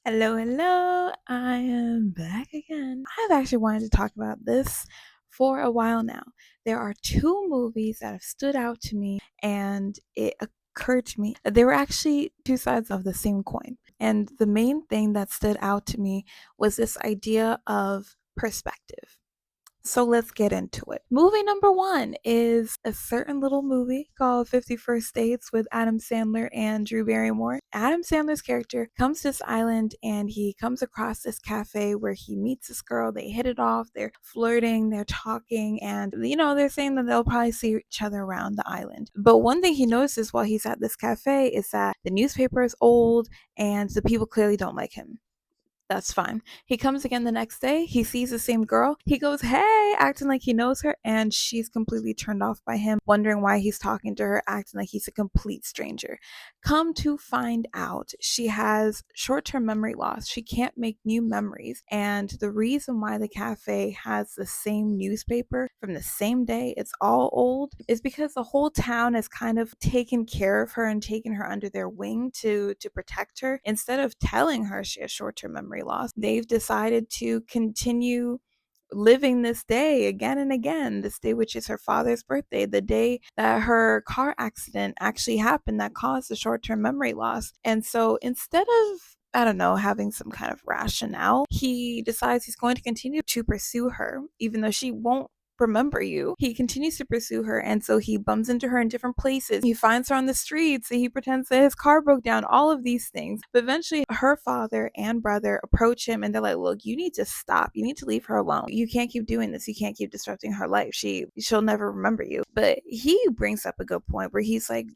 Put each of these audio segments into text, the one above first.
Hello, hello. I am back again. I've actually wanted to talk about this for a while now. There are two movies that have stood out to me, and it occurred to me that they were actually two sides of the same coin. And the main thing that stood out to me was this idea of perspective. So let's get into it. Movie number one is a certain little movie called 50 First Dates with Adam Sandler and Drew Barrymore. Adam Sandler's character comes to this island and he comes across this cafe where he meets this girl. They hit it off, they're flirting, they're talking, and they're saying that they'll probably see each other around the island. But one thing he notices while he's at this cafe is that the newspaper is old and the people clearly don't like him. That's fine. He comes again the next day. He sees the same girl. He goes, hey, acting like he knows her. And she's completely turned off by him, wondering why he's talking to her, acting like he's a complete stranger. Come to find out, she has short term memory loss. She can't make new memories. And the reason why the cafe has the same newspaper from the same day, it's all old, is because the whole town has kind of taken care of her and taken her under their wing to protect her. Instead of telling her she has short term memory loss, they've decided to continue living this day again and again. This day, which is her father's birthday, the day that her car accident actually happened that caused the short term memory loss. And so instead of I don't know, having some kind of rationale, he decides he's going to continue to pursue her, even though she won't remember you. He continues to pursue her, and so he bumps into her in different places. He finds her on the streets, and he pretends that his car broke down, all of these things. But eventually, her father and brother approach him, and they're like, look, you need to stop. You need to leave her alone. You can't keep doing this. You can't keep disrupting her life. She'll never remember you. But he brings up a good point where he's like,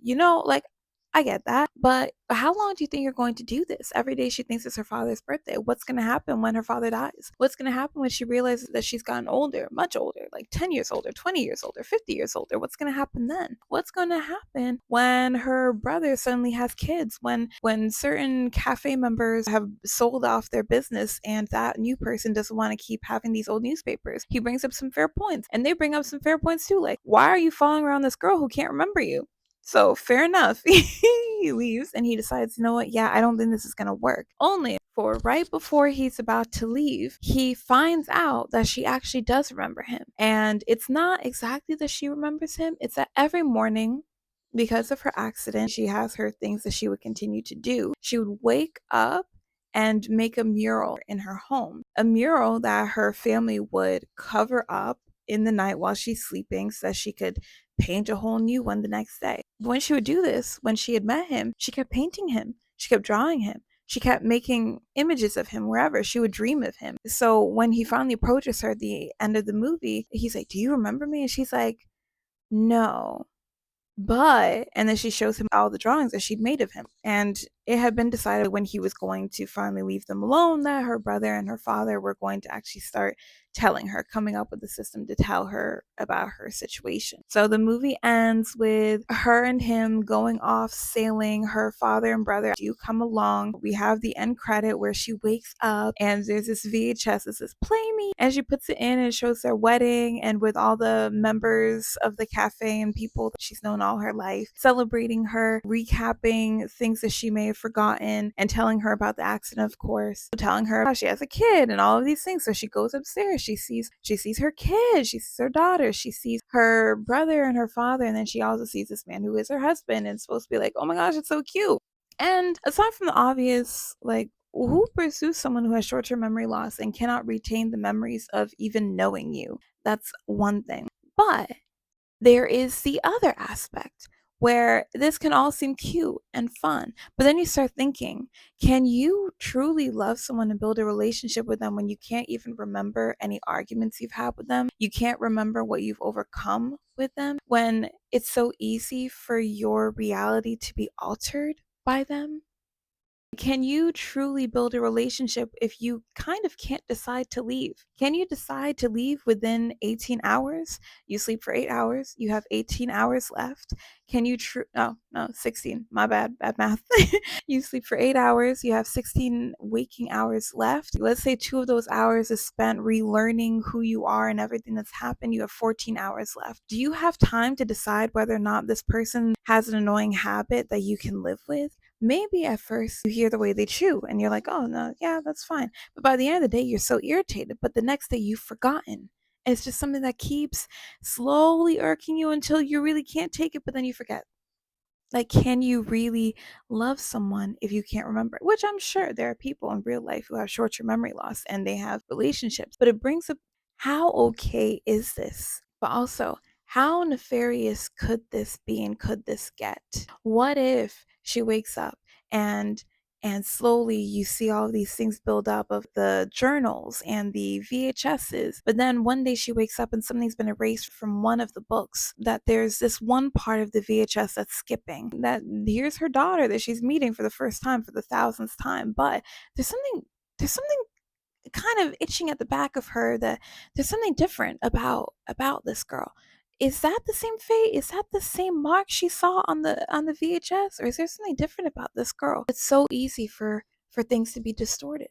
I get that, but how long do you think you're going to do this? Every day she thinks it's her father's birthday. What's going to happen when her father dies? What's going to happen when she realizes that she's gotten older, much older, like 10 years older, 20 years older, 50 years older? What's going to happen then? What's going to happen when her brother suddenly has kids? When certain cafe members have sold off their business and that new person doesn't want to keep having these old newspapers? He brings up some fair points, and they bring up some fair points too. Like, why are you following around this girl who can't remember you? So fair enough. He leaves and he decides, you know what? Yeah, I don't think this is going to work. Only for right before he's about to leave, he finds out that she actually does remember him. And it's not exactly that she remembers him, it's that every morning, because of her accident, she has her things that she would continue to do. She would wake up and make a mural in her home, a mural that her family would cover up in the night while she's sleeping so that she could paint a whole new one the next day. When she would do this, when she had met him, she kept painting him, she kept drawing him. She kept making images of him wherever. She would dream of him. So when he finally approaches her at the end of the movie, he's like, do you remember me? And she's like, no. But, and then she shows him all the drawings that she'd made of him. And it had been decided when he was going to finally leave them alone that her brother and her father were going to actually start telling her, coming up with a system to tell her about her situation. So the movie ends with her and him going off sailing. Her father and brother do come along. We have the end credit where she wakes up and there's this VHS that says play me, and she puts it in and it shows their wedding and with all the members of the cafe and people that she's known all her life, celebrating her, recapping things that she may have forgotten and telling her about the accident, of course, telling her how she has a kid and all of these things. So she goes upstairs, she sees her kid, she sees her daughter, she sees her brother and her father, and then she also sees this man who is her husband and it's supposed to be like, oh my gosh, it's so cute. And aside from the obvious, like, who pursues someone who has short-term memory loss and cannot retain the memories of even knowing you? That's one thing. But there is the other aspect where this can all seem cute and fun, but then you start thinking, can you truly love someone and build a relationship with them when you can't even remember any arguments you've had with them? You can't remember what you've overcome with them, when it's so easy for your reality to be altered by them? Can you truly build a relationship if you kind of can't decide to leave? Can you decide to leave within 18 hours? You sleep for 8 hours, you have 18 hours left. Can you oh, no, 16. My bad math. You sleep for 8 hours, you have 16 waking hours left. Let's say 2 of those hours is spent relearning who you are and everything that's happened. You have 14 hours left. Do you have time to decide whether or not this person has an annoying habit that you can live with? maybe at first you hear the way they chew and you're like, oh no, yeah, that's fine. But by the end of the day, you're so irritated. But the next day you've forgotten. And it's just something that keeps slowly irking you until you really can't take it, but then you forget. Like, can you really love someone if you can't remember? Which I'm sure there are people in real life who have short term memory loss and they have relationships, but it brings up how okay is this? But also, how nefarious could this be and could this get? What if she wakes up and slowly you see all of these things build up of the journals and the VHSs. But then one day she wakes up and something's been erased from one of the books. That there's this one part of the VHS that's skipping. That here's her daughter that she's meeting for the first time for the thousandth time. But there's something kind of itching at the back of her that there's something different about this girl. Is that the same fate? Is that the same mark she saw on the VHS, or is there something different about this girl? It's so easy for things to be distorted.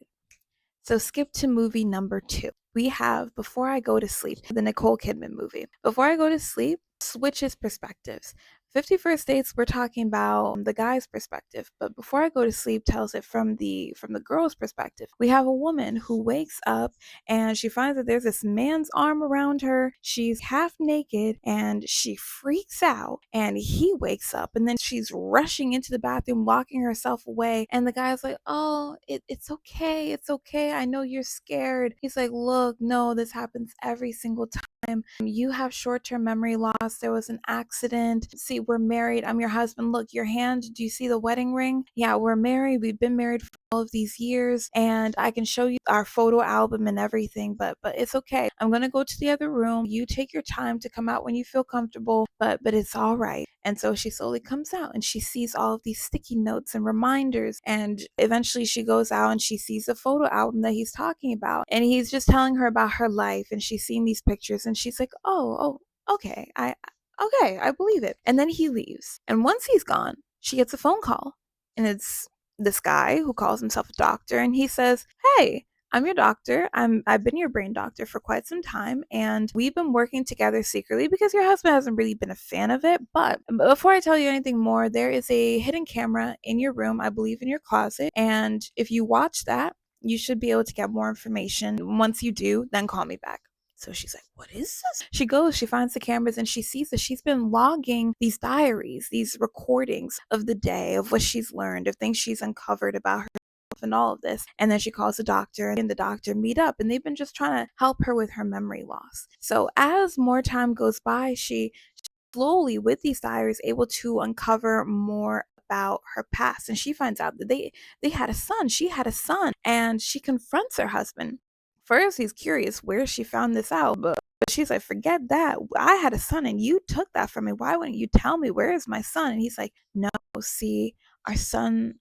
So skip to movie number 2. We have Before I Go to Sleep, the Nicole Kidman movie. Before I Go to Sleep switches perspectives. 50 First Dates, we're talking about the guy's perspective, but Before I Go to Sleep tells it from the girl's perspective. We have a woman who wakes up and she finds that there's this man's arm around her. She's half naked and she freaks out, and he wakes up and then she's rushing into the bathroom, locking herself away, and the guy's like, oh, it's okay, it's okay, I know you're scared. He's like, look, no, this happens every single time. You have short-term memory loss. There was an accident. See, we're married. I'm your husband. Look, your hand. Do you see the wedding ring? Yeah, we're married. We've been married for all of these years, and I can show you our photo album and everything, but it's okay. I'm gonna go to the other room. You take your time to come out when you feel comfortable, but it's all right. And so she slowly comes out and she sees all of these sticky notes and reminders, and eventually she goes out and she sees the photo album that he's talking about, and he's just telling her about her life, and she's seeing these pictures and she's like, oh, okay, I believe it. And then he leaves, and once he's gone, she gets a phone call, and it's this guy who calls himself a doctor, and he says, hey, I'm your doctor. I've been your brain doctor for quite some time, and we've been working together secretly because your husband hasn't really been a fan of it. But before I tell you anything more, there is a hidden camera in your room, I believe in your closet, and if you watch that, you should be able to get more information. Once you do, then call me back. So she's like, what is this? She goes, she finds the cameras, and she sees that she's been logging these diaries, these recordings of the day, of what she's learned, of things she's uncovered about herself and all of this. And then she calls the doctor, and the doctor meet up, and they've been just trying to help her with her memory loss. So as more time goes by, she slowly, with these diaries, able to uncover more about her past, and she finds out that they had a son. She had a son, and she confronts her husband. First, he's curious where she found this out, but she's like, forget that. I had a son and you took that from me. Why wouldn't you tell me? Where is my son? And he's like, no, see, our son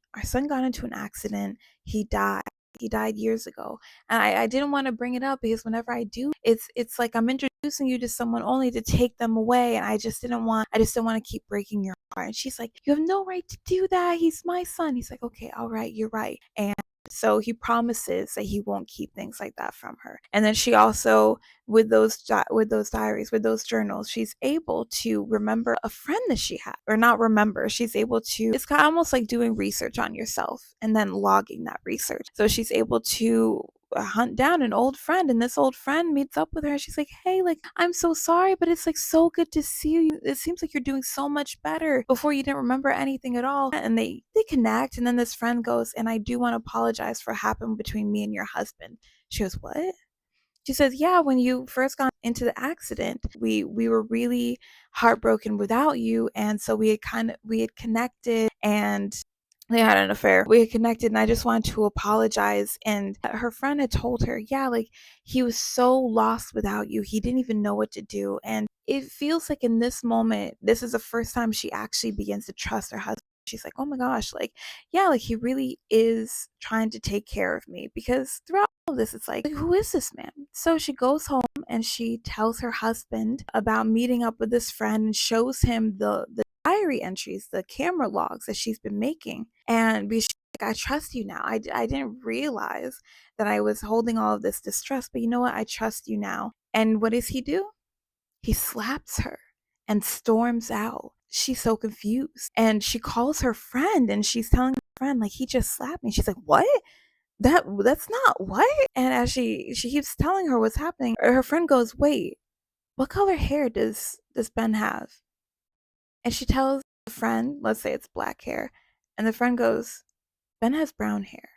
got into an accident. He died. He died years ago. And I didn't want to bring it up because whenever I do, it's like I'm introducing you to someone only to take them away. And I just didn't want to keep breaking your heart. And she's like, you have no right to do that. He's my son. He's like, okay, all right, you're right. And so he promises that he won't keep things like that from her. And then she also, with those diaries, with those journals, she's able to remember a friend that she had, or not remember. She's able to. It's kind of almost like doing research on yourself and then logging that research. So she's able to hunt down an old friend, and this old friend meets up with her, and she's like, hey, like, I'm so sorry, but it's like so good to see you. It seems like you're doing so much better. Before you didn't remember anything at all. And they connect, and then this friend goes, and I do want to apologize for what happened between me and your husband. She goes, what? She says, yeah, when you first got into the accident, we were really heartbroken without you, and so we had connected, and they had an affair. We had connected, and I just wanted to apologize. And her friend had told her, yeah, like, he was so lost without you. He didn't even know what to do. And it feels like in this moment, this is the first time she actually begins to trust her husband. She's like, oh my gosh, like, yeah, like, he really is trying to take care of me. Because throughout all of this, it's like, who is this man? So she goes home and she tells her husband about meeting up with this friend and shows him the diary entries, the camera logs that she's been making. And she's like, I trust you now. I didn't realize that I was holding all of this distrust, but you know what? I trust you now. And what does he do? He slaps her and storms out. she's so confused, and she calls her friend, and she's telling her friend, like, he just slapped me. She's like, what? That's not what? And as she keeps telling her what's happening, her friend goes, wait, what color hair does Ben have? And she tells the friend, let's say it's black hair, and the friend goes, Ben has brown hair.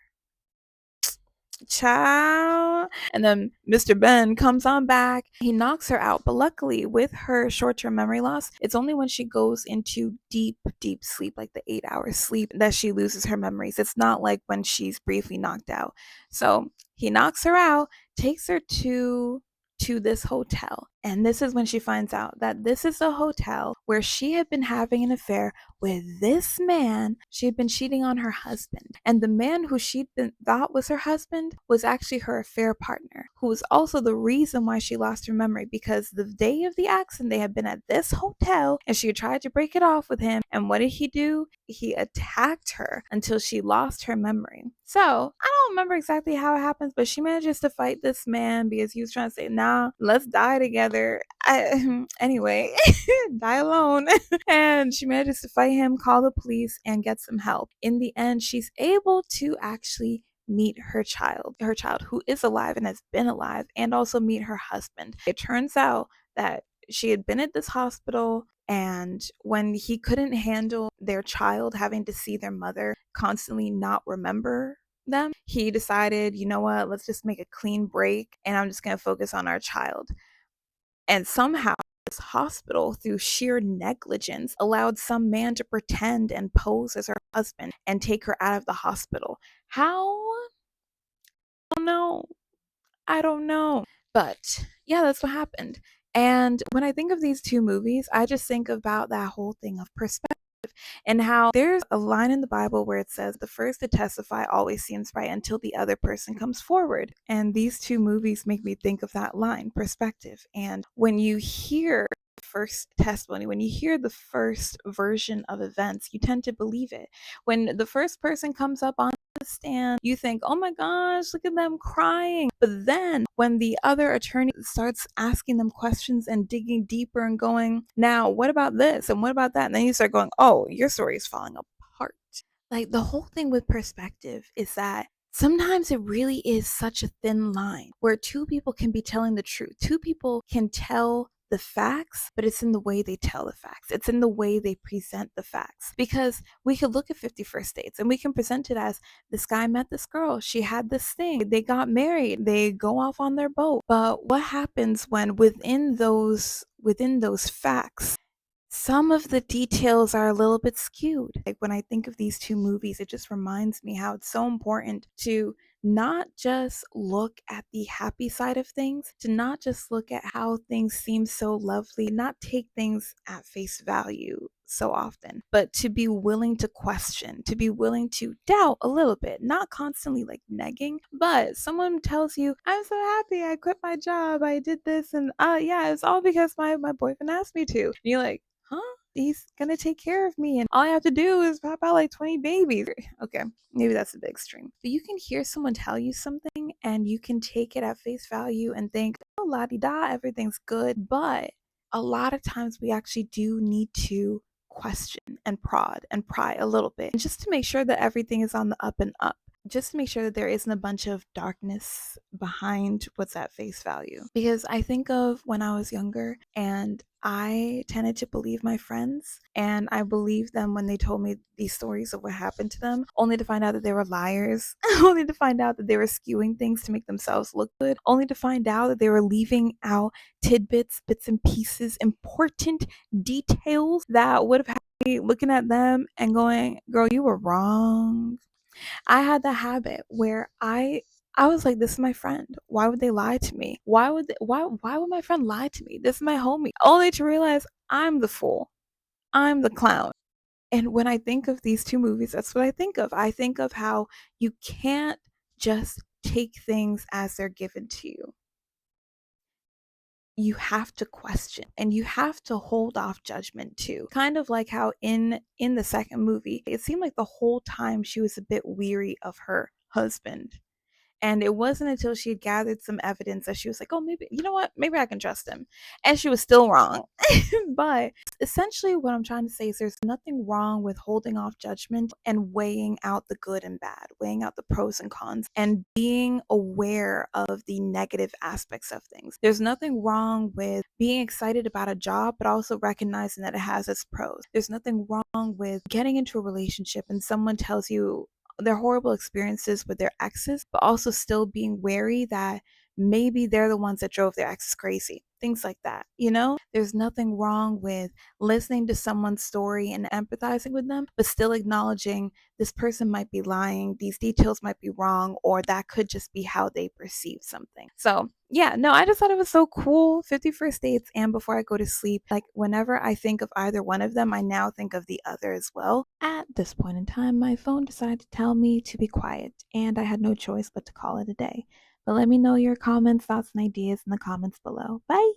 Child. And then Mr. Ben comes on back. He knocks her out. But luckily, with her short term memory loss, it's only when she goes into deep, deep sleep, like the 8 hours sleep, that she loses her memories. It's not like when she's briefly knocked out. So he knocks her out, takes her to this hotel. And this is when she finds out that this is a hotel where she had been having an affair with this man. She had been cheating on her husband. And the man who thought was her husband was actually her affair partner, who was also the reason why she lost her memory, because the day of the accident, they had been at this hotel and she had tried to break it off with him. And what did he do? He attacked her until she lost her memory. So I don't remember exactly how it happens, but she manages to fight this man because he was trying to say, nah, let's die together. Anyway, die alone. And she manages to fight him, call the police, and get some help. In the end, she's able to actually meet her child who is alive and has been alive, and also meet her husband. It turns out that she had been at this hospital, and when he couldn't handle their child having to see their mother constantly not remember them, he decided, you know what, let's just make a clean break and I'm just going to focus on our child. And somehow this hospital, through sheer negligence, allowed some man to pretend and pose as her husband and take her out of the hospital. How? I don't know. I don't know. But yeah, that's what happened. And when I think of these two movies, I just think about that whole thing of perspective, and how there's a line in the Bible where it says, the first to testify always seems right until the other person comes forward. And these two movies make me think of that line, perspective. And when you hear the first testimony, when you hear the first version of events, you tend to believe it. When the first person comes up on the stand, you think, oh my gosh, look at them crying. But then when the other attorney starts asking them questions and digging deeper and going, now what about this and what about that, and then you start going, oh, your story is falling apart. Like, the whole thing with perspective is that sometimes it really is such a thin line where two people can be telling the truth. Two people can tell the facts, but it's in the way they tell the facts. It's in the way they present the facts. Because we could look at 51st Dates and we can present it as, this guy met this girl, she had this thing, they got married, they go off on their boat. But what happens when within those facts, some of the details are a little bit skewed? Like, when I think of these two movies, it just reminds me how it's so important to not just look at the happy side of things, to not just look at how things seem so lovely, not take things at face value so often, but to be willing to question, to be willing to doubt a little bit, not constantly like negging, but someone tells you, I'm so happy, I quit my job, I did this, and yeah, it's all because my boyfriend asked me to. And you're like, huh? He's gonna take care of me, and all I have to do is pop out like 20 babies. Okay, maybe that's a bit extreme. But you can hear someone tell you something and you can take it at face value and think, oh, la di da, everything's good. But a lot of times we actually do need to question and prod and pry a little bit, and just to make sure that everything is on the up and up, just to make sure that there isn't a bunch of darkness behind what's at face value. Because I think of when I was younger and I tended to believe my friends, and I believed them when they told me these stories of what happened to them, only to find out that they were liars, only to find out that they were skewing things to make themselves look good, only to find out that they were leaving out tidbits, bits and pieces, important details that would have had me looking at them and going, girl, you were wrong. I had the habit where I was like, this is my friend. Why would they lie to me? Why would my friend lie to me? This is my homie. Only to realize I'm the fool. I'm the clown. And when I think of these two movies, that's what I think of. I think of how you can't just take things as they're given to you. You have to question, and you have to hold off judgment too. Kind of like how in the second movie, it seemed like the whole time she was a bit weary of her husband. And it wasn't until she had gathered some evidence that she was like, oh, maybe, you know what? Maybe I can trust him. And she was still wrong. But essentially, what I'm trying to say is there's nothing wrong with holding off judgment and weighing out the good and bad, weighing out the pros and cons, and being aware of the negative aspects of things. There's nothing wrong with being excited about a job, but also recognizing that it has its pros. There's nothing wrong with getting into a relationship and someone tells you their horrible experiences with their exes, but also still being wary that maybe they're the ones that drove their exes crazy. Things like that, you know? There's nothing wrong with listening to someone's story and empathizing with them, but still acknowledging this person might be lying, these details might be wrong, or that could just be how they perceive something. So, yeah, no, I just thought it was so cool. 51st Dates and Before I Go to Sleep. Like, whenever I think of either one of them, I now think of the other as well. At this point in time, my phone decided to tell me to be quiet, and I had no choice but to call it a day. But let me know your comments, thoughts, and ideas in the comments below. Bye!